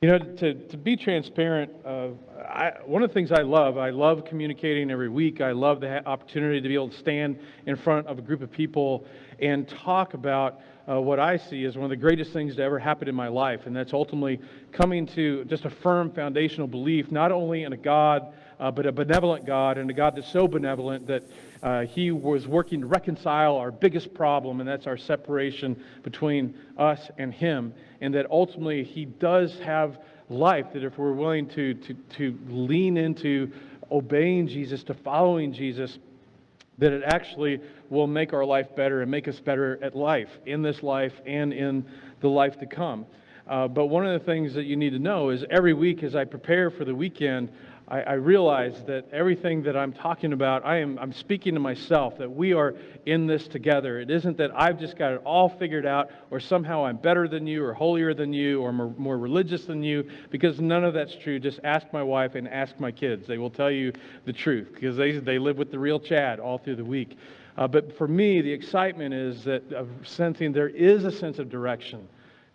To be transparent, one of the things I love communicating every week. I love the opportunity to be able to stand in front of a group of people and talk about what I see as one of the greatest things to ever happen in my life, and that's ultimately coming to just a firm foundational belief, not only in a God, but a benevolent God, and a God that's so benevolent that He was working to reconcile our biggest problem, and that's our separation between us and Him, and that ultimately He does have life, that if we're willing to lean into obeying Jesus, to following Jesus, that it actually will make our life better and make us better at life, in this life and in the life to come. But one of the things that you need to know is every week as I prepare for the weekend, I realize that everything that I'm talking about, I'm speaking to myself, that we are in this together. It isn't that I've just got it all figured out, or somehow I'm better than you, or holier than you, or more religious than you, because none of that's true. Just ask my wife and ask my kids. They will tell you the truth, because they live with the real Chad all through the week. But for me, the excitement is that of sensing there is a sense of direction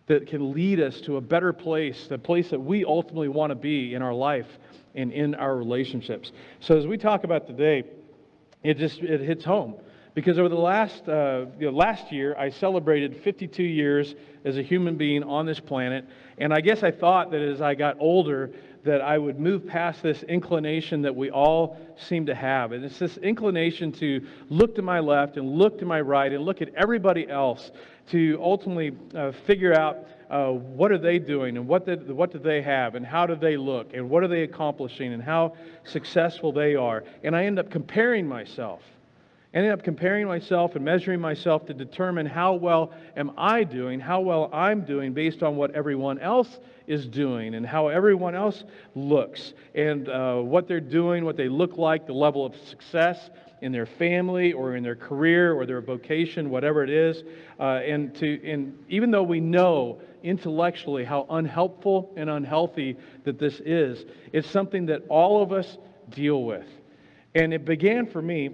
that can lead us to a better place, the place that we ultimately want to be in our life and in our relationships. So as we talk about today, it hits home, because over the last year I celebrated 52 years as a human being on this planet, and I guess I thought that as I got older that I would move past this inclination that we all seem to have, and it's this inclination to look to my left and look to my right and look at everybody else to ultimately figure out what are they doing, and what do they have, and how do they look, and what are they accomplishing, and how successful they are. And I end up comparing myself. And measuring myself to determine how well am I doing, how well I'm doing based on what everyone else is doing, and how everyone else looks, and what they're doing, what they look like, the level of success in their family or in their career or their vocation, whatever it is. And even though we know intellectually how unhelpful and unhealthy that this is, it's something that all of us deal with. And it began for me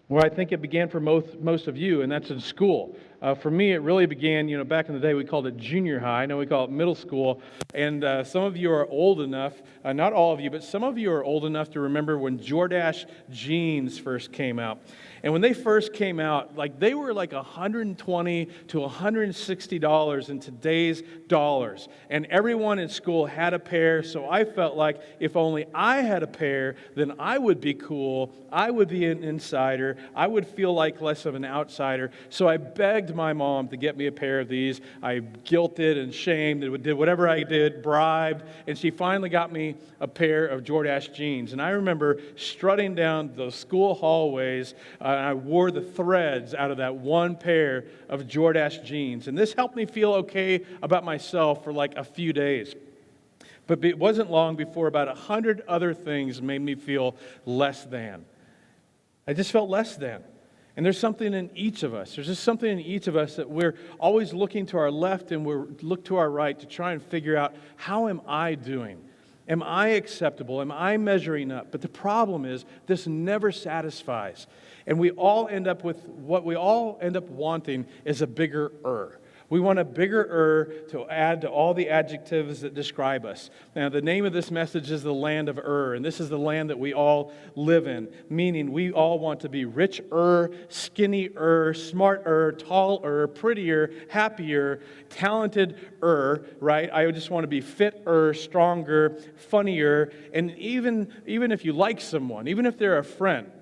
where I think it began for most of you, and that's in school. For me, it really began, back in the day we called it junior high. Now we call it middle school. And some of you are old enough, not all of you, but some of you are old enough to remember when Jordache jeans first came out. And when they first came out, they were like $120 to $160 in today's dollars. And everyone in school had a pair, so I felt like if only I had a pair, then I would be cool, I would be an insider, I would feel like less of an outsider. So I begged my mom to get me a pair of these. I guilted and shamed and did whatever I did, bribed, and she finally got me a pair of Jordache jeans. And I remember strutting down those school hallways, and I wore the threads out of that one pair of Jordache jeans. And this helped me feel okay about myself for a few days. But it wasn't long before about 100 other things made me feel less than. I just felt less than. And there's something in each of us. There's just something in each of us that we're always looking to our left and we look to our right to try and figure out, how am I doing? Am I acceptable? Am I measuring up? But the problem is, this never satisfies. And we all end up with, what we all end up wanting is a bigger We want a bigger to add to all the adjectives that describe us. Now, the name of this message is the land of and this is the land that we all live in, meaning we all want to be rich skinny smart tall prettier, happier, talented right? I just want to be fit stronger, funnier, and even if you like someone, even if they're a friend,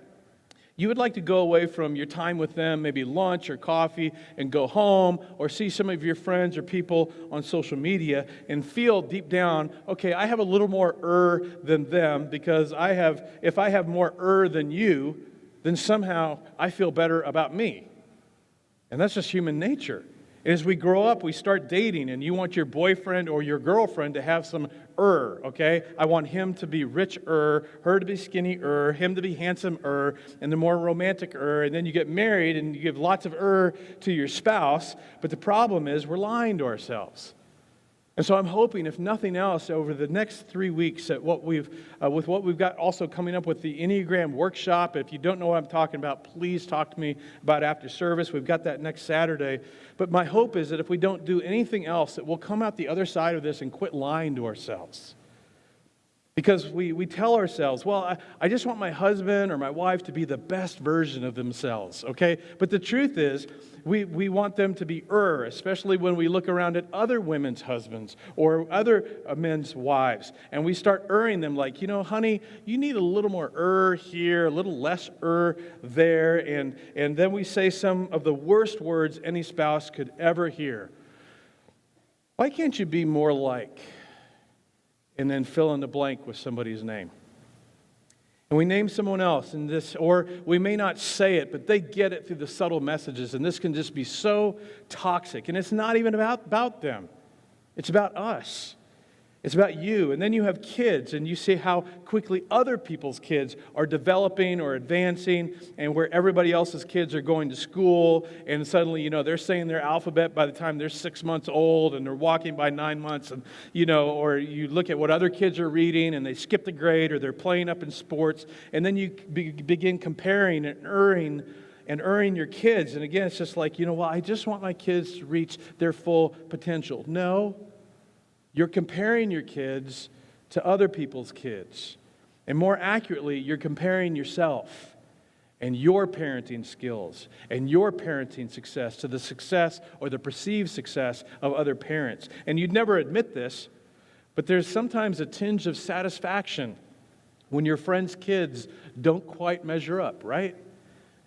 you would like to go away from your time with them, maybe lunch or coffee, and go home, or see some of your friends or people on social media and feel deep down, okay, I have a little more than them, because if I have more than you, then somehow I feel better about me. And that's just human nature. As we grow up, we start dating, and you want your boyfriend or your girlfriend to have some okay? I want him to be rich her to be skinny him to be handsome and the more romantic and then you get married and you give lots of to your spouse. But the problem is, we're lying to ourselves. And so I'm hoping, if nothing else, over the next 3 weeks, with what we've got also coming up with the Enneagram workshop. If you don't know what I'm talking about, please talk to me about after service. We've got that next Saturday. But my hope is that if we don't do anything else, that we'll come out the other side of this and quit lying to ourselves. Because we tell ourselves, well, I just want my husband or my wife to be the best version of themselves, okay? But the truth is, we want them to be especially when we look around at other women's husbands or other men's wives. And we start them like, honey, you need a little more here, a little less there. And then we say some of the worst words any spouse could ever hear. Why can't you be more like? And then fill in the blank with somebody's name. And we name someone else in this, or we may not say it, but they get it through the subtle messages, and this can just be so toxic. And it's not even about them. It's about us. It's about you. And then you have kids, and you see how quickly other people's kids are developing or advancing, and where everybody else's kids are going to school, and suddenly, they're saying their alphabet by the time they're 6 months old, and they're walking by 9 months, and, or you look at what other kids are reading, and they skip the grade, or they're playing up in sports, and then you begin comparing and erring your kids. And again, it's just like, I just want my kids to reach their full potential. No. You're comparing your kids to other people's kids. And more accurately, you're comparing yourself and your parenting skills and your parenting success to the success or the perceived success of other parents. And you'd never admit this, but there's sometimes a tinge of satisfaction when your friends' kids don't quite measure up, right?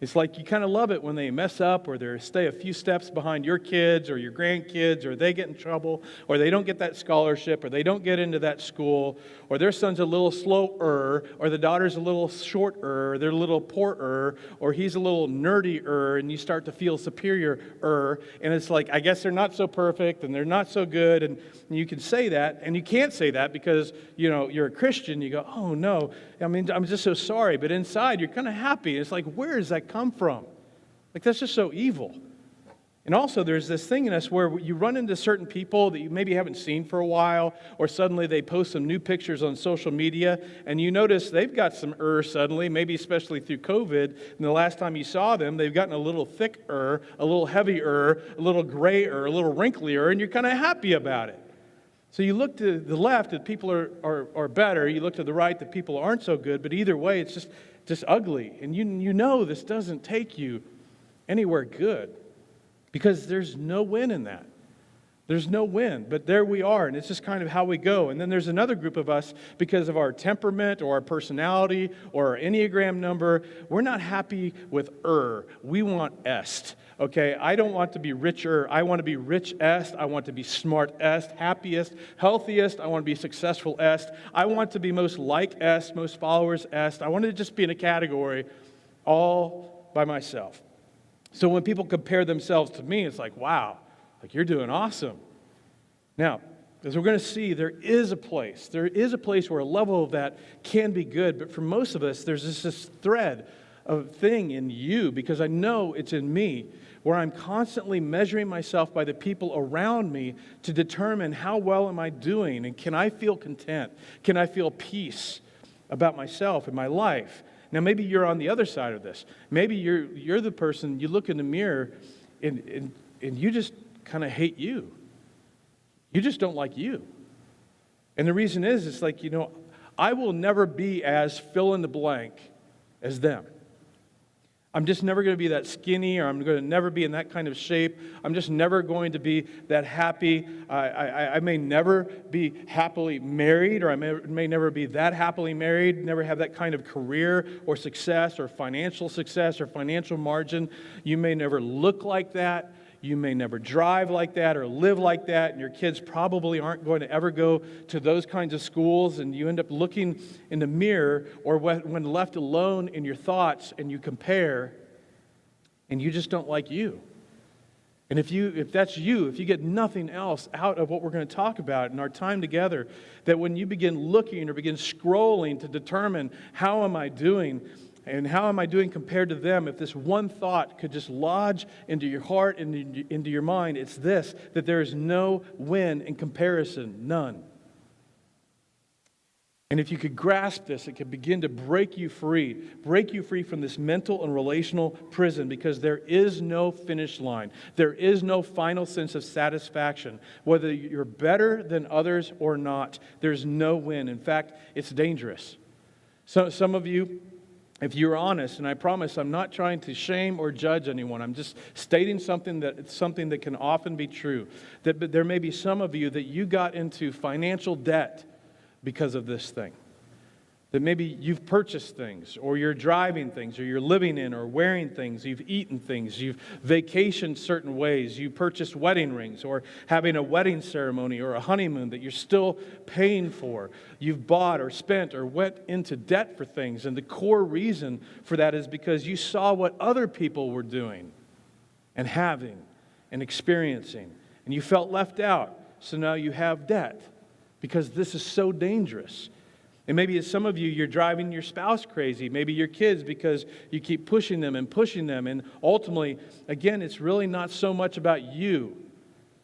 It's like you kind of love it when they mess up or they stay a few steps behind your kids or your grandkids, or they get in trouble, or they don't get that scholarship, or they don't get into that school, or their son's a little slower, or the daughter's a little shorter, or they're a little poorer, or he's a little nerdier, and you start to feel superior. And it's like, I guess they're not so perfect and they're not so good, and you can say that, and you can't say that because you're a Christian. You go, oh no, I'm just so sorry. But inside you're kind of happy. It's like, where does that come from? Like, that's just so evil. And also there's this thing in us where you run into certain people that you maybe haven't seen for a while, or suddenly they post some new pictures on social media, and you notice they've got some suddenly, maybe especially through COVID, and the last time you saw them, they've gotten a little thicker, a little heavier, a little grayer, a little wrinklier, and you're kind of happy about it. So you look to the left that people are better, you look to the right that people aren't so good, but either way it's just ugly. And you know this doesn't take you anywhere good, because there's no win in that. There's no win, but there we are, and it's just kind of how we go. And then there's another group of us, because of our temperament or our personality or our Enneagram number, we're not happy with we want est. Okay, I don't want to be richer. I want to be rich-est. I want to be smart-est, happiest, healthiest. I want to be successful-est. I want to be most like-est, most followers-est. I want to just be in a category all by myself. So when people compare themselves to me, it's like, wow, like you're doing awesome. Now, as we're going to see, there is a place where a level of that can be good, but for most of us, there's this thread of thing in you, because I know it's in me, where I'm constantly measuring myself by the people around me to determine how well am I doing, and can I feel content? Can I feel peace about myself and my life? Now, maybe you're on the other side of this. Maybe you're the person, you look in the mirror and you just kind of hate you. You just don't like you. And the reason is, it's like, I will never be as fill in the blank as them. I'm just never going to be that skinny, or I'm going to never be in that kind of shape. I'm just never going to be that happy. I may never be happily married, or I may never be that happily married, never have that kind of career or success or financial margin. You may never look like that. You may never drive like that or live like that, and your kids probably aren't going to ever go to those kinds of schools, and you end up looking in the mirror, or when left alone in your thoughts, and you compare, and you just don't like you. And if that's you, if you get nothing else out of what we're going to talk about in our time together, that when you begin looking or begin scrolling to determine how am I doing, And how am I doing compared to them? If this one thought could just lodge into your heart and into your mind, it's this, that there is no win in comparison, none. And if you could grasp this, it could begin to break you free from this mental and relational prison, because there is no finish line. There is no final sense of satisfaction. Whether you're better than others or not, there's no win. In fact, it's dangerous. So some of you, if you're honest, and I promise I'm not trying to shame or judge anyone, I'm just stating something that can often be true. But there may be some of you that you got into financial debt because of this thing. That maybe you've purchased things, or you're driving things, or you're living in or wearing things, you've eaten things, you've vacationed certain ways, you purchased wedding rings, or having a wedding ceremony or a honeymoon that you're still paying for. You've bought or spent or went into debt for things, and the core reason for that is because you saw what other people were doing and having and experiencing, and you felt left out, so now you have debt. Because this is so dangerous. And maybe as some of you, you're driving your spouse crazy. Maybe your kids, because you keep pushing them. And ultimately, again, it's really not so much about you,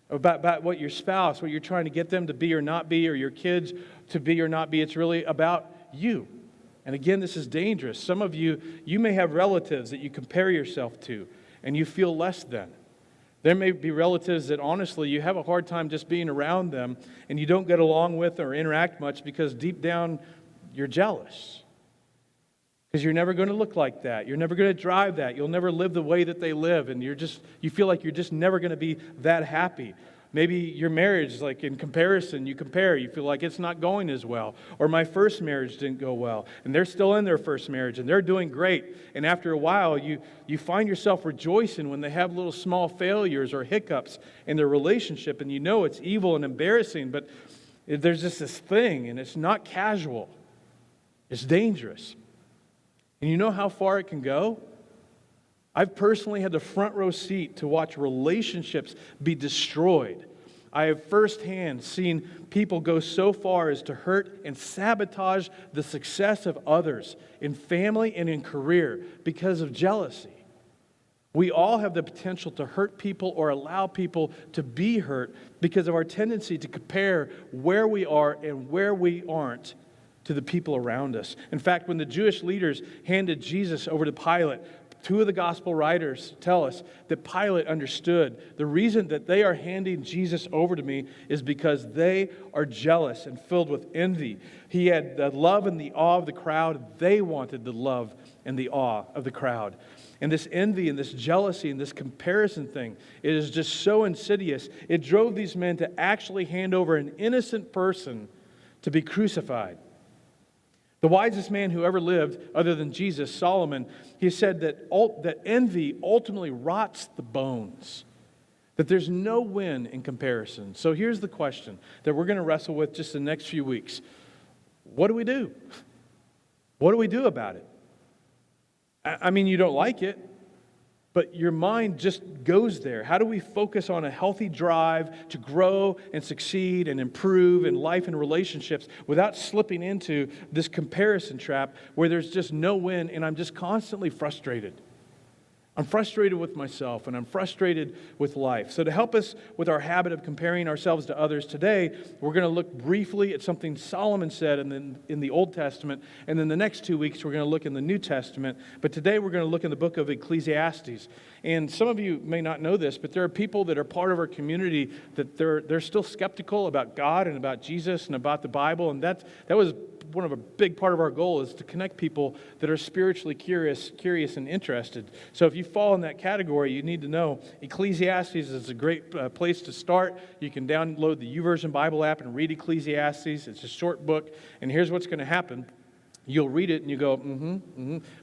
about what your spouse, what you're trying to get them to be or not be, or your kids to be or not be. It's really about you. And again, this is dangerous. Some of you, you may have relatives that you compare yourself to, and you feel less than. There may be relatives that honestly you have a hard time just being around them, and you don't get along with or interact much because deep down you're jealous. Because you're never going to look like that. You're never going to drive that. You'll never live the way that they live, and you feel like you're just never going to be that happy. Maybe your marriage, like in comparison, you feel like it's not going as well. Or my first marriage didn't go well, and they're still in their first marriage, and they're doing great. And after a while, you find yourself rejoicing when they have little small failures or hiccups in their relationship, and you know it's evil and embarrassing, but there's just this thing, and it's not casual. It's dangerous. And you know how far it can go? I've personally had the front row seat to watch relationships be destroyed. I have firsthand seen people go so far as to hurt and sabotage the success of others in family and in career because of jealousy. We all have the potential to hurt people or allow people to be hurt because of our tendency to compare where we are and where we aren't to the people around us. In fact, when the Jewish leaders handed Jesus over to Pilate, two of the gospel writers tell us that Pilate understood the reason that they are handing Jesus over to me is because they are jealous and filled with envy. He had the love and the awe of the crowd. They wanted the love and the awe of the crowd. And this envy and this jealousy and this comparison thing, it is just so insidious. It drove these men to actually hand over an innocent person to be crucified. The wisest man who ever lived, other than Jesus, Solomon, he said that envy ultimately rots the bones, that there's no win in comparison. So here's the question that we're going to wrestle with just the next few weeks. What do we do? What do we do about it? I mean, you don't like it, but your mind just goes there. How do we focus on a healthy drive to grow and succeed and improve in life and relationships without slipping into this comparison trap where there's just no win and I'm just constantly frustrated? I'm frustrated with myself and I'm frustrated with life. So to help us with our habit of comparing ourselves to others today, we're going to look briefly at something Solomon said in the Old Testament, and then the next 2 weeks we're going to look in the New Testament. But today we're going to look in the book of Ecclesiastes. And some of you may not know this, but there are people that are part of our community that they're still skeptical about God and about Jesus and about the Bible, and that was one of a big part of our goal is to connect people that are spiritually curious and interested. So if you fall in that category, you need to know Ecclesiastes is a great place to start. You can download the YouVersion Bible app and read Ecclesiastes. It's a short book, and here's what's going to happen. You'll read it and you go,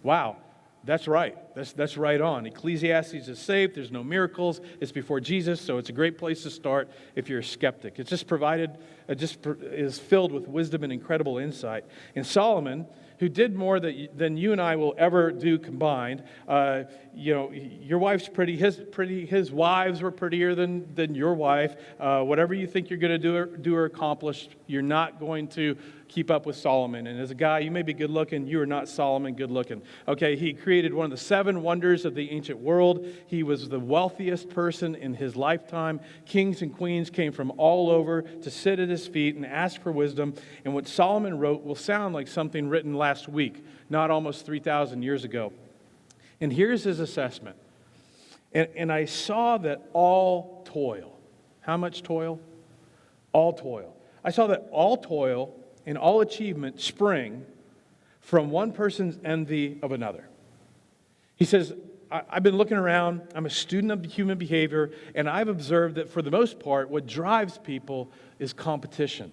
wow, that's right. That's right on. Ecclesiastes is safe. There's no miracles. It's before Jesus, so it's a great place to start if you're a skeptic. It's just is filled with wisdom and incredible insight. And Solomon, who did more than you and I will ever do combined. Your wife's pretty. His wives were prettier than your wife. Whatever you think you're going to do or accomplish, you're not going to keep up with Solomon. And as a guy, you may be good looking. You are not Solomon good looking. Okay, he created one of the 7 wonders of the ancient world. He was the wealthiest person in his lifetime. Kings and queens came from all over to sit at his feet and ask for wisdom. And what Solomon wrote will sound like something written last week, not almost 3,000 years ago. And here's his assessment. And I saw that all toil. How much toil? All toil. I saw that all toil and all achievement spring from one person's envy of another. He says, I've been looking around, I'm a student of human behavior, and I've observed that for the most part, what drives people is competition.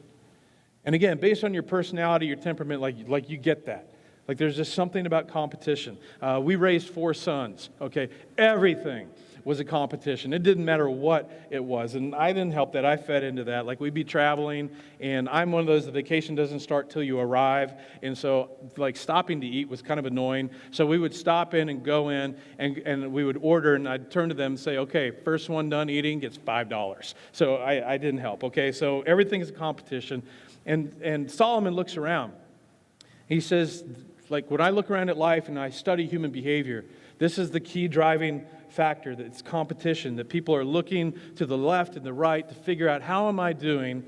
And again, based on your personality, your temperament, like you get that. Like there's just something about competition. We raised 4 sons, okay? Everything was a competition. It didn't matter what it was. And I didn't help that. I fed into that. Like we'd be traveling, and I'm one of those, the vacation doesn't start till you arrive. And so like stopping to eat was kind of annoying. So we would stop in and go in, and we would order, and I'd turn to them and say, okay, first one done eating gets $5. So I didn't help, okay? So everything is a competition. And Solomon looks around. He says, like when I look around at life and I study human behavior, this is the key driving factor, that it's competition, that people are looking to the left and the right to figure out how am I doing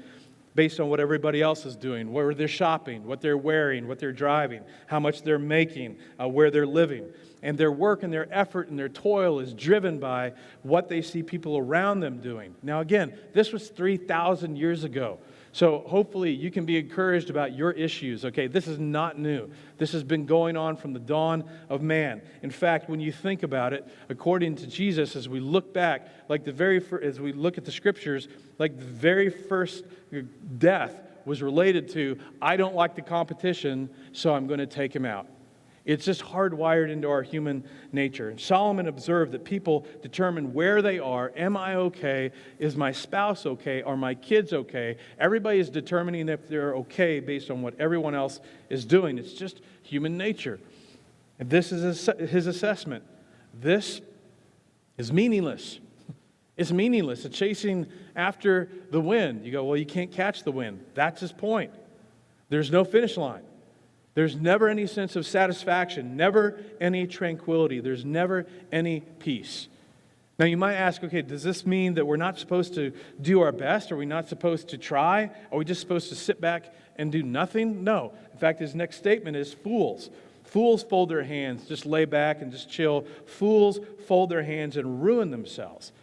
based on what everybody else is doing, where they're shopping, what they're wearing, what they're driving, how much they're making, where they're living. And their work and their effort and their toil is driven by what they see people around them doing. Now again, this was 3,000 years ago. So hopefully you can be encouraged about your issues, okay? This is not new. This has been going on from the dawn of man. In fact, when you think about it, according to Jesus, as we look back, like as we look at the scriptures, like the very first death was related to, I don't like the competition, so I'm going to take him out. It's just hardwired into our human nature. And Solomon observed that people determine where they are. Am I okay? Is my spouse okay? Are my kids okay? Everybody is determining if they're okay based on what everyone else is doing. It's just human nature. And this is his assessment. This is meaningless. It's meaningless. It's chasing after the wind. You go, well, you can't catch the wind. That's his point. There's no finish line. There's never any sense of satisfaction, never any tranquility. There's never any peace. Now you might ask, okay, does this mean that we're not supposed to do our best? Are we not supposed to try? Are we just supposed to sit back and do nothing? No. In fact, his next statement is fools. Fools fold their hands, just lay back and just chill. Fools fold their hands and ruin themselves.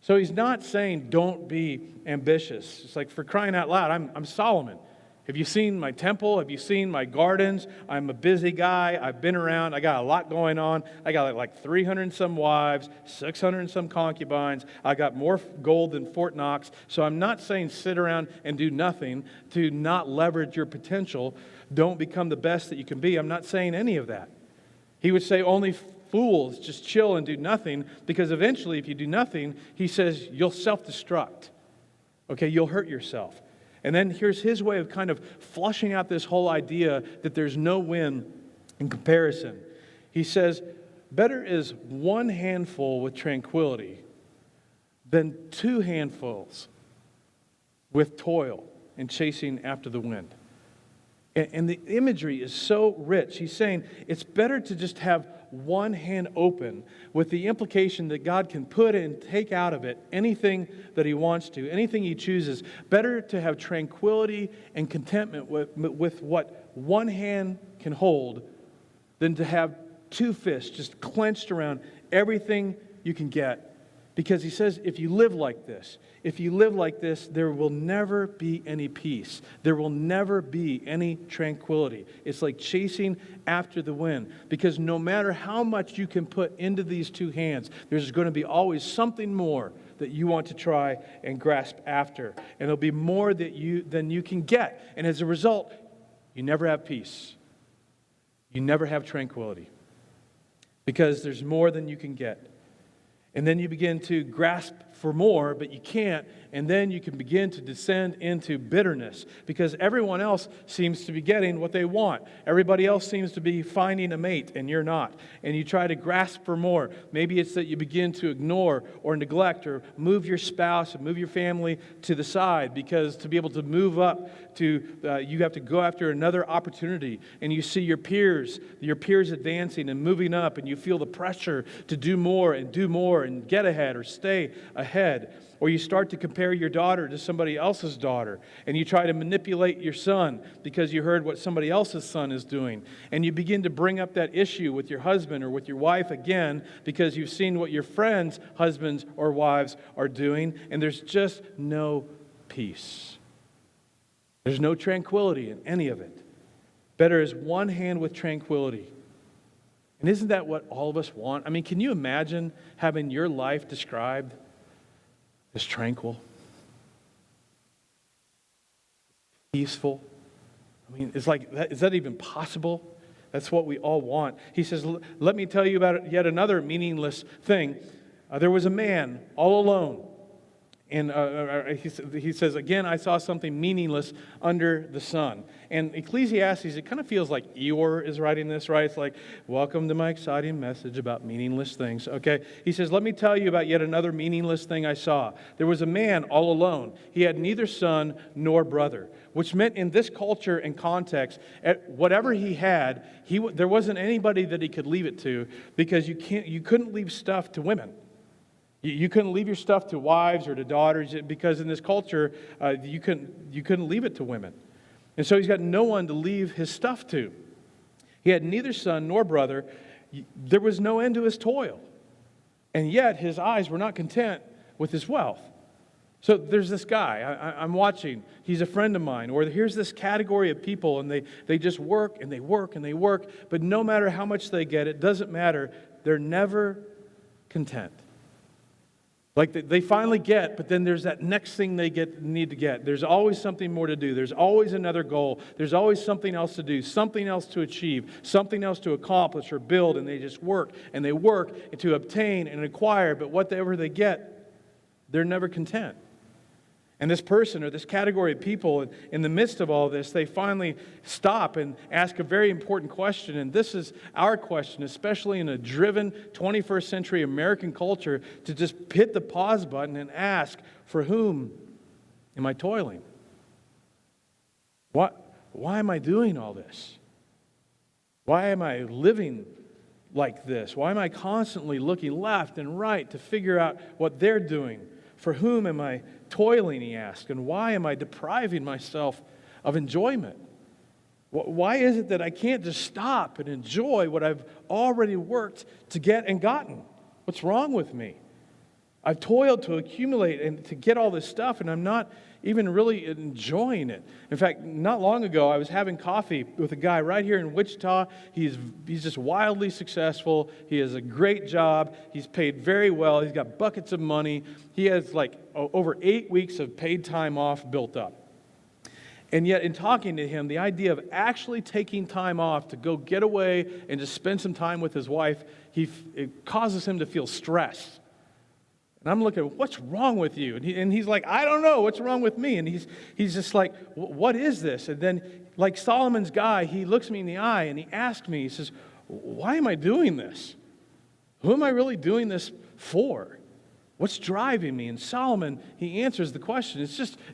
So he's not saying don't be ambitious. It's like, for crying out loud, I'm Solomon. Have you seen my temple? Have you seen my gardens? I'm a busy guy. I've been around. I got a lot going on. I got like 300 and some wives, 600 and some concubines. I got more gold than Fort Knox. So I'm not saying sit around and do nothing to not leverage your potential. Don't become the best that you can be. I'm not saying any of that. He would say only fools just chill and do nothing, because eventually if you do nothing, he says you'll self-destruct. Okay, you'll hurt yourself. And then here's his way of kind of flushing out this whole idea that there's no win in comparison. He says, better is one handful with tranquility than 2 handfuls with toil and chasing after the wind. And the imagery is so rich. He's saying it's better to just have one hand open, with the implication that God can put and take out of it anything that he wants to, anything he chooses. Better to have tranquility and contentment with what one hand can hold than to have 2 fists just clenched around everything you can get. Because he says, if you live like this, there will never be any peace. There will never be any tranquility. It's like chasing after the wind. Because no matter how much you can put into these 2 hands, there's going to be always something more that you want to try and grasp after. And there'll be more than you can get. And as a result, you never have peace. You never have tranquility. because there's more than you can get. And then you begin to grasp for more, but you can't. And then you can begin to descend into bitterness because everyone else seems to be getting what they want. Everybody else seems to be finding a mate, and you're not. And you try to grasp for more. Maybe it's that you begin to ignore or neglect or move your spouse and move your family to the side because to be able to move up you have to go after another opportunity. And you see your peers advancing and moving up, and you feel the pressure to do more and get ahead or stay ahead. Or you start to compare your daughter to somebody else's daughter, and you try to manipulate your son because you heard what somebody else's son is doing. And you begin to bring up that issue with your husband or with your wife again because you've seen what your friends' husbands or wives are doing, and there's just no peace. There's no tranquility in any of it. Better is one hand with tranquility. And isn't that what all of us want? I mean, can you imagine having your life described as tranquil, peaceful? I mean, is that even possible? That's what we all want. He says, let me tell you about yet another meaningless thing. There was a man all alone. And he says, again, I saw something meaningless under the sun. And Ecclesiastes, it kind of feels like Eeyore is writing this, right? It's like, welcome to my exciting message about meaningless things. Okay, he says, let me tell you about yet another meaningless thing I saw. There was a man all alone. He had neither son nor brother, which meant in this culture and context, whatever he had, there wasn't anybody that he could leave it to because you couldn't leave stuff to women. You couldn't leave your stuff to wives or to daughters because in this culture, you couldn't leave it to women. And so he's got no one to leave his stuff to. He had neither son nor brother. There was no end to his toil. And yet his eyes were not content with his wealth. So there's this guy I'm watching. He's a friend of mine. Or here's this category of people, and they just work and they work and they work. But no matter how much they get, it doesn't matter. They're never content. Like they finally get, but then there's that next thing they need to get. There's always something more to do. There's always another goal. There's always something else to do, something else to achieve, something else to accomplish or build, and they just work and they work to obtain and acquire, but whatever they get, they're never content. And this person or this category of people, in the midst of all this, they finally stop and ask a very important question. And this is our question, especially in a driven 21st century American culture, to just hit the pause button and ask, for whom am I toiling? Why am I doing all this? Why am I living like this? Why am I constantly looking left and right to figure out what they're doing? For whom am I toiling, he asked, and why am I depriving myself of enjoyment? Why is it that I can't just stop and enjoy what I've already worked to get and gotten? What's wrong with me? I've toiled to accumulate and to get all this stuff, and I'm not even really enjoying it. In fact, not long ago, I was having coffee with a guy right here in Wichita. He's just wildly successful. He has a great job. He's paid very well. He's got buckets of money. He has like over 8 weeks of paid time off built up. And yet, in talking to him, the idea of actually taking time off to go get away and just spend some time with his wife, it causes him to feel stress. And I'm looking, what's wrong with you? And he's like, I don't know, what's wrong with me? And he's just like, what is this? And then, like Solomon's guy, he looks me in the eye and he asks me, he says, why am I doing this? Who am I really doing this for? What's driving me? And Solomon, he answers the question.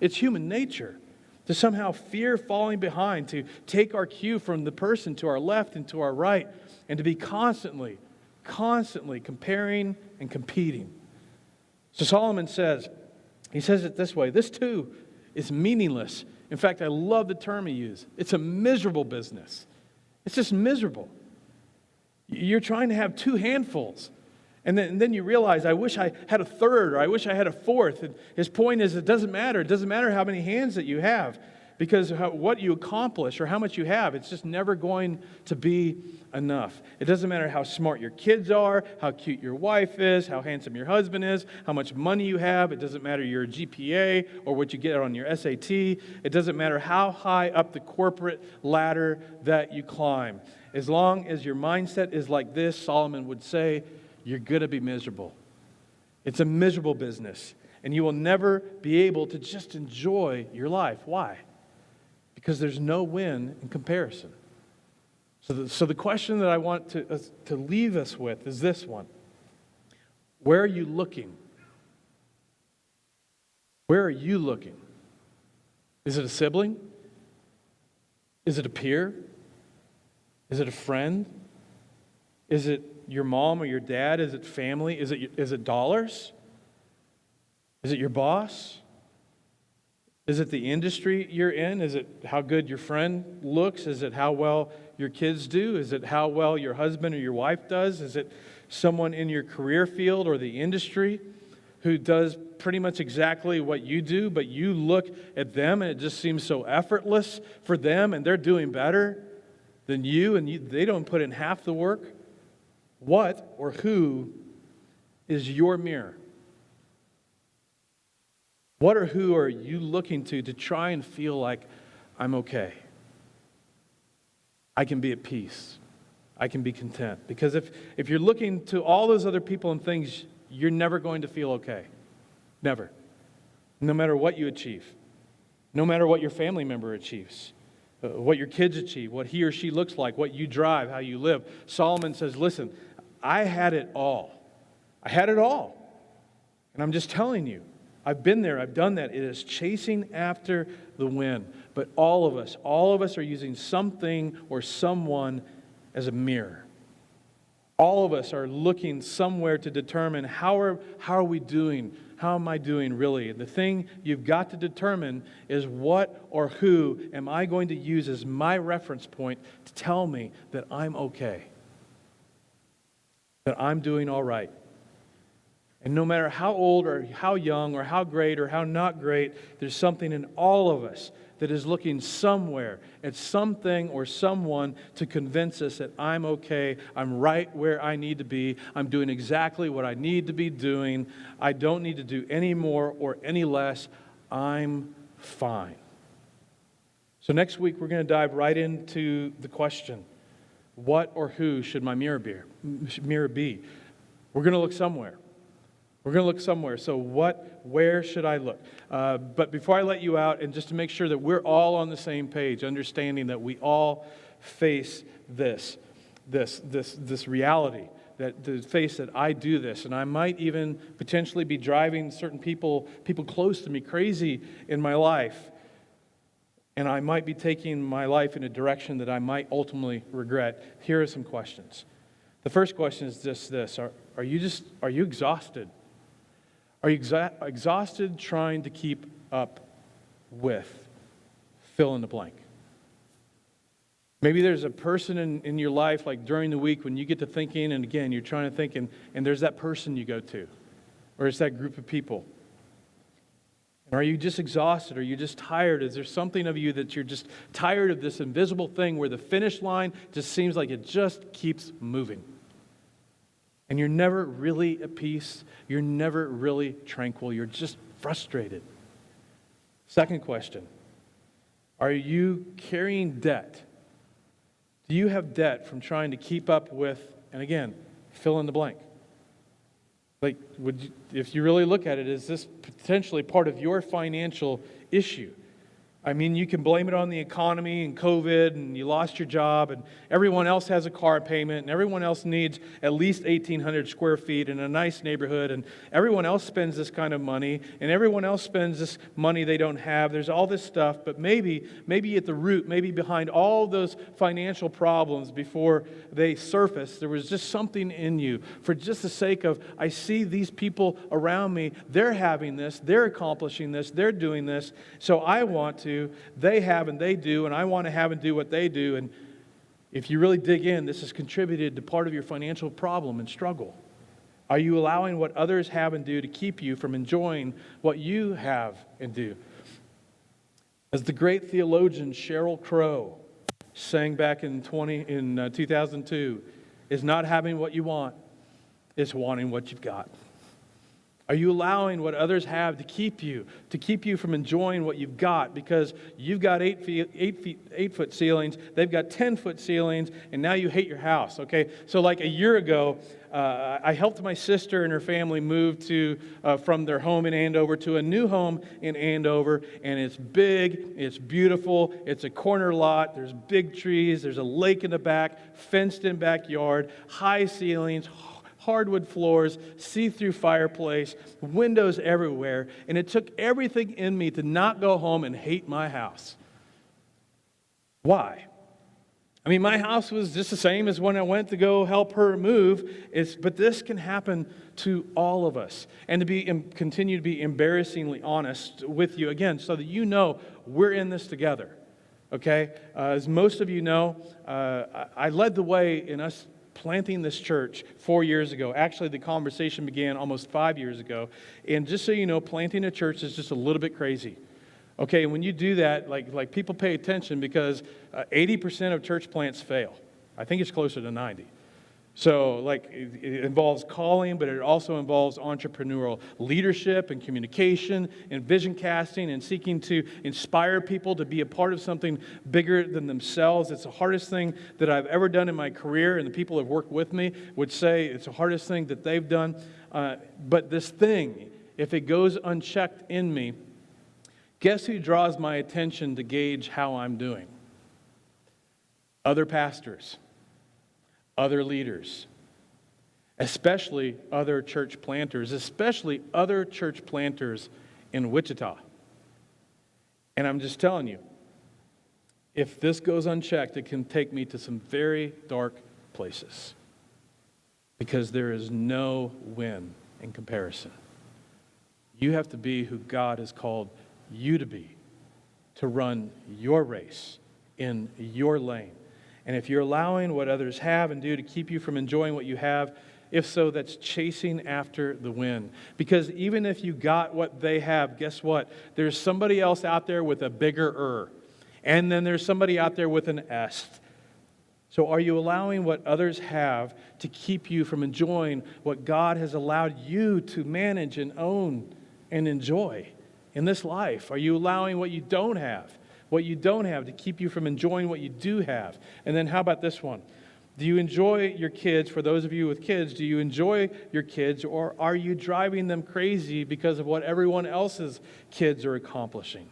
It's human nature to somehow fear falling behind, to take our cue from the person to our left and to our right, and to be constantly comparing and competing. So Solomon says it this way, this too is meaningless. In fact, I love the term he used. It's a miserable business. It's just miserable. You're trying to have two handfuls. And then you realize, I wish I had a third, or I wish I had a fourth. And his point is, it doesn't matter. It doesn't matter how many hands that you have. Because what you accomplish or how much you have, it's just never going to be enough. It doesn't matter how smart your kids are, how cute your wife is, how handsome your husband is, how much money you have. It doesn't matter your GPA or what you get on your SAT. It doesn't matter how high up the corporate ladder that you climb. As long as your mindset is like this, Solomon would say, you're going to be miserable. It's a miserable business. And you will never be able to just enjoy your life. Why? Because there's no win in comparison. So the question that I want to leave us with is this one. Where are you looking? Where are you looking? Is it a sibling? Is it a peer? Is it a friend? Is it your mom or your dad? Is it family? Is it dollars? Is it your boss? Is it the industry you're in? Is it how good your friend looks? Is it how well your kids do? Is it how well your husband or your wife does? Is it someone in your career field or the industry who does pretty much exactly what you do, but you look at them and it just seems so effortless for them and they're doing better than you and they don't put in half the work? What or who is your mirror? What or who are you looking to try and feel like I'm okay? I can be at peace. I can be content. Because if you're looking to all those other people and things, you're never going to feel okay. Never. No matter what you achieve. No matter what your family member achieves. What your kids achieve. What he or she looks like. What you drive. How you live. Solomon says, listen, I had it all. I had it all. And I'm just telling you. I've been there, I've done that. It is chasing after the wind. But all of us are using something or someone as a mirror. All of us are looking somewhere to determine how are we doing? How am I doing really? And the thing you've got to determine is what or who am I going to use as my reference point to tell me that I'm okay, that I'm doing all right. And no matter how old or how young or how great or how not great, there's something in all of us that is looking somewhere at something or someone to convince us that I'm okay, I'm right where I need to be, I'm doing exactly what I need to be doing, I don't need to do any more or any less, I'm fine. So next week we're going to dive right into the question, what or who should my mirror be? We're going to look somewhere. We're going to look somewhere. So where should I look? But before I let you out, and just to make sure that we're all on the same page, understanding that we all face this reality, that the face that I do this, and I might even potentially be driving certain people close to me crazy in my life, and I might be taking my life in a direction that I might ultimately regret. Here are some questions. The first question is just this: Are you exhausted? Are you exhausted trying to keep up with fill in the blank? Maybe there's a person in your life, like during the week when you get to thinking, and again, you're trying to think, and there's that person you go to, or it's that group of people. And are you just exhausted? Are you just tired? Is there something of you that you're just tired of this invisible thing where the finish line just seems like it just keeps moving? And you're never really at peace. You're never really tranquil. You're just frustrated. Second question, are you carrying debt? Do you have debt from trying to keep up with, and again, fill in the blank? Like, if you really look at it, is this potentially part of your financial issue? I mean, you can blame it on the economy and COVID and you lost your job and everyone else has a car payment and everyone else needs at least 1,800 square feet in a nice neighborhood and everyone else spends this kind of money and everyone else spends this money they don't have. There's all this stuff, but maybe at the root, maybe behind all those financial problems before they surface, there was just something in you for just the sake of, I see these people around me, they're having this, they're accomplishing this, they're doing this, so I want to. They have and they do, and I want to have and do what they do. And if you really dig in, this has contributed to part of your financial problem and struggle. Are you allowing what others have and do to keep you from enjoying what you have and do? As the great theologian Sheryl Crow sang back in 2002, is not having what you want, it's wanting what you've got. Are you allowing what others have to keep you from enjoying what you've got? Because you've got 8-foot ceilings, they've got 10-foot ceilings, and now you hate your house. Okay, so like a year ago, I helped my sister and her family move from their home in Andover to a new home in Andover, and it's big, it's beautiful, it's a corner lot. There's big trees, there's a lake in the back, fenced-in backyard, high ceilings, hardwood floors, see-through fireplace, windows everywhere, and it took everything in me to not go home and hate my house. Why? I mean, my house was just the same as when I went to go help her move, but this can happen to all of us. And to continue to be embarrassingly honest with you, again, so that you know we're in this together, okay? As most of you know, I led the way in us planting this church 4 years ago. Actually, the conversation began almost 5 years ago. And just so you know, planting a church is just a little bit crazy. Okay, when you do that, like people pay attention because 80% of church plants fail. I think it's closer to 90. So it involves calling, but it also involves entrepreneurial leadership and communication and vision casting and seeking to inspire people to be a part of something bigger than themselves. It's the hardest thing that I've ever done in my career, and the people who have worked with me would say it's the hardest thing that they've done. But this thing, if it goes unchecked in me, guess who draws my attention to gauge how I'm doing? Other pastors. Other leaders, especially other church planters, especially other church planters in Wichita. And I'm just telling you, if this goes unchecked, it can take me to some very dark places because there is no win in comparison. You have to be who God has called you to be, to run your race in your lane. And if you're allowing what others have and do to keep you from enjoying what you have, if so, that's chasing after the wind. Because even if you got what they have, guess what? There's somebody else out there with a bigger and then there's somebody out there with an S. So are you allowing what others have to keep you from enjoying what God has allowed you to manage and own and enjoy in this life? Are you allowing what you don't have to keep you from enjoying what you do have? And then how about this one? Do you enjoy your kids? For those of you with kids, do you enjoy your kids, or are you driving them crazy because of what everyone else's kids are accomplishing?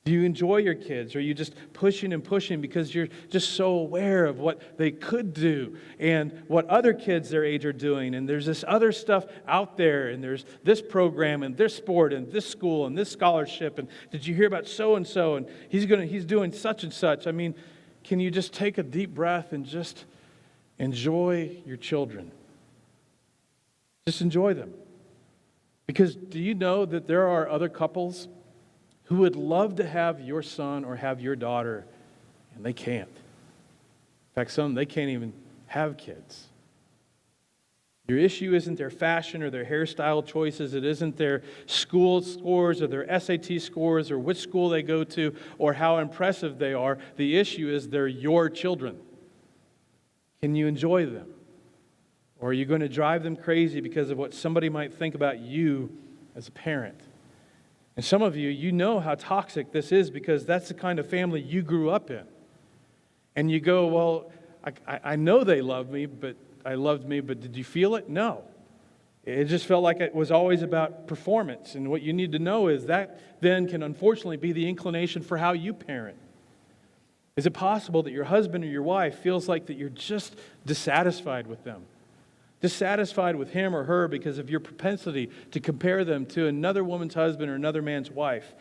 Do you enjoy your kids? Or are you just pushing and pushing because you're just so aware of what they could do and what other kids their age are doing? And there's this other stuff out there, and there's this program and this sport and this school and this scholarship. And did you hear about so-and-so? And he's doing such and such. I mean, can you just take a deep breath and just enjoy your children? Just enjoy them. Because do you know that there are other couples who would love to have your son or have your daughter, and they can't? In fact, some, they can't even have kids. Your issue isn't their fashion or their hairstyle choices. It isn't their school scores or their SAT scores or which school they go to or how impressive they are. The issue is they're your children. Can you enjoy them? Or are you going to drive them crazy because of what somebody might think about you as a parent? And some of you, you know how toxic this is because that's the kind of family you grew up in. And you go, well, I know they loved me, but did you feel it? No. It just felt like it was always about performance. And what you need to know is that then can unfortunately be the inclination for how you parent. Is it possible that your husband or your wife feels like that you're just dissatisfied with them? Dissatisfied with him or her because of your propensity to compare them to another woman's husband or another man's wife.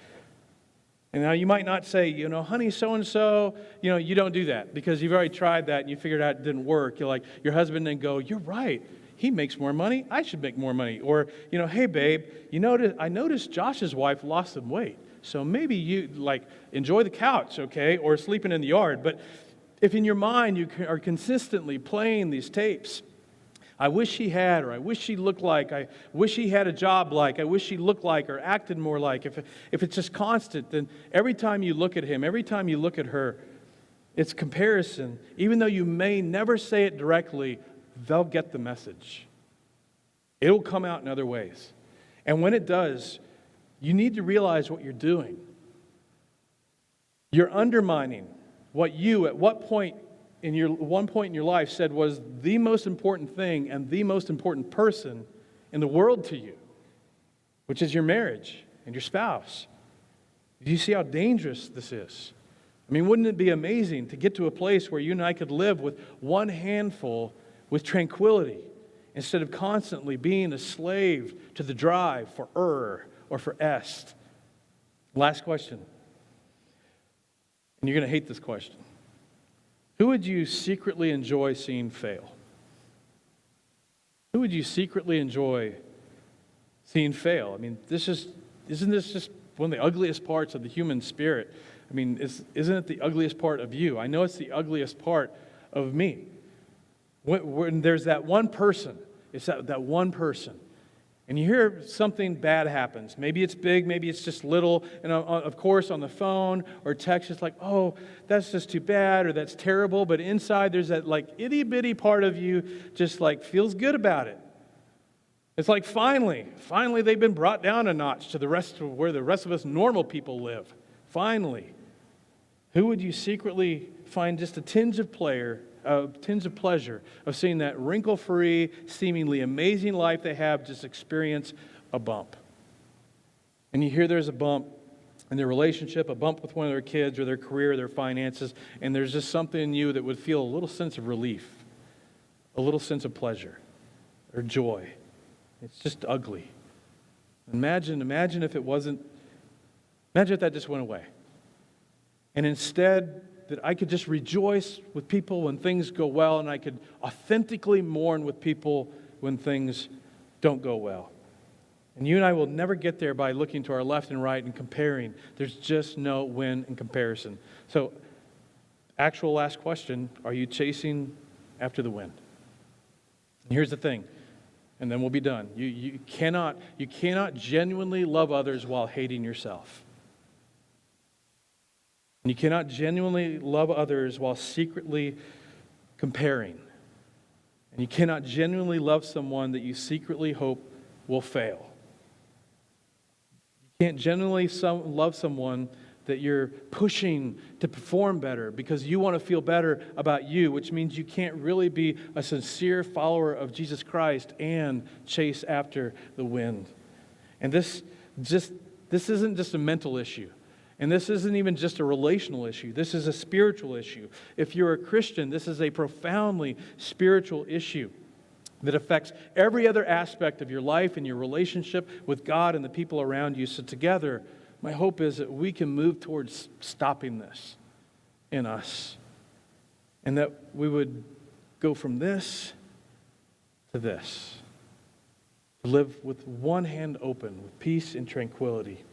And now you might not say, honey, so-and-so, you don't do that because you've already tried that and you figured out it didn't work. You're like, your husband then go, you're right. He makes more money. I should make more money. Or, hey, babe, I noticed Josh's wife lost some weight. So maybe you, enjoy the couch, okay, or sleeping in the yard. But if in your mind you are consistently playing these tapes, I wish he had, or I wish she looked like, I wish he had a job like, I wish she looked like or acted more like. If it's just constant, then every time you look at him, every time you look at her, it's comparison. Even though you may never say it directly, they'll get the message. It'll come out in other ways. And when it does, you need to realize what you're doing. You're undermining what you, at one point in your life, said was the most important thing and the most important person in the world to you, which is your marriage and your spouse. Do you see how dangerous this is? I mean, wouldn't it be amazing to get to a place where you and I could live with one handful with tranquility instead of constantly being a slave to the drive for or for est? Last question. And you're going to hate this question. Who would you secretly enjoy seeing fail? Who would you secretly enjoy seeing fail? I mean, isn't this just one of the ugliest parts of the human spirit? I mean, isn't it the ugliest part of you? I know it's the ugliest part of me. When there's that one person, it's that one person, and you hear something bad happens. Maybe it's big, maybe it's just little, and of course on the phone or text, it's like, oh, that's just too bad, or that's terrible, but inside there's that like itty-bitty part of you just like feels good about it. It's like finally they've been brought down a notch to the rest of where the rest of us normal people live. Finally. Who would you secretly find just a tinge of pleasure of seeing that wrinkle-free, seemingly amazing life they have just experience a bump? And you hear there's a bump in their relationship, a bump with one of their kids or their career, their finances, and there's just something in you that would feel a little sense of relief, a little sense of pleasure or joy. It's just ugly. Imagine if it wasn't, imagine if that just went away. And instead, that I could just rejoice with people when things go well, and I could authentically mourn with people when things don't go well. And you and I will never get there by looking to our left and right and comparing. There's just no win in comparison. So, actual last question, are you chasing after the wind? And here's the thing, and then we'll be done. You cannot genuinely love others while hating yourself. And you cannot genuinely love others while secretly comparing. And you cannot genuinely love someone that you secretly hope will fail. You can't genuinely love someone that you're pushing to perform better because you want to feel better about you, which means you can't really be a sincere follower of Jesus Christ and chase after the wind. And this isn't just a mental issue. And this isn't even just a relational issue. This is a spiritual issue. If you're a Christian, this is a profoundly spiritual issue that affects every other aspect of your life and your relationship with God and the people around you. So together, my hope is that we can move towards stopping this in us. And that we would go from this to this. To live with one hand open, with peace and tranquility.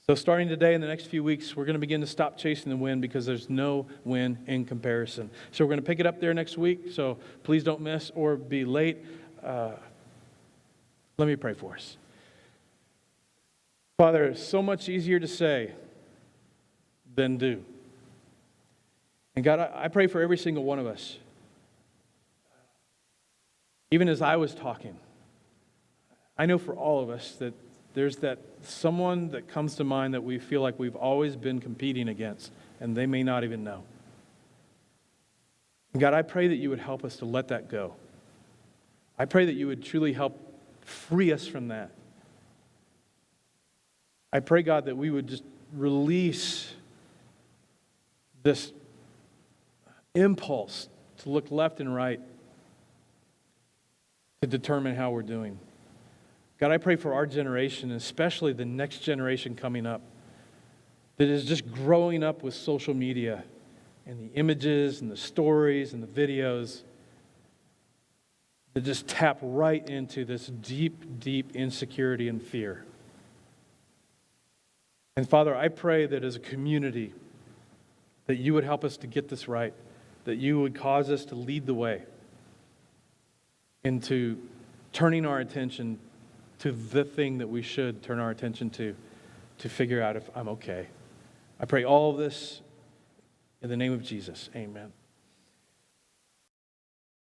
So starting today, in the next few weeks, we're going to begin to stop chasing the wind because there's no win in comparison. So we're going to pick it up there next week, so please don't miss or be late. Let me pray for us. Father, it's so much easier to say than do. And God, I pray for every single one of us. Even as I was talking, I know for all of us that there's that someone that comes to mind that we feel like we've always been competing against, and they may not even know. And God, I pray that you would help us to let that go. I pray that you would truly help free us from that. I pray, God, that we would just release this impulse to look left and right to determine how we're doing. God, I pray for our generation, and especially the next generation coming up, that is just growing up with social media and the images and the stories and the videos that just tap right into this deep, deep insecurity and fear. And Father, I pray that as a community, that you would help us to get this right, that you would cause us to lead the way. into turning our attention to the thing that we should turn our attention to figure out if I'm okay. I pray all of this in the name of Jesus. Amen.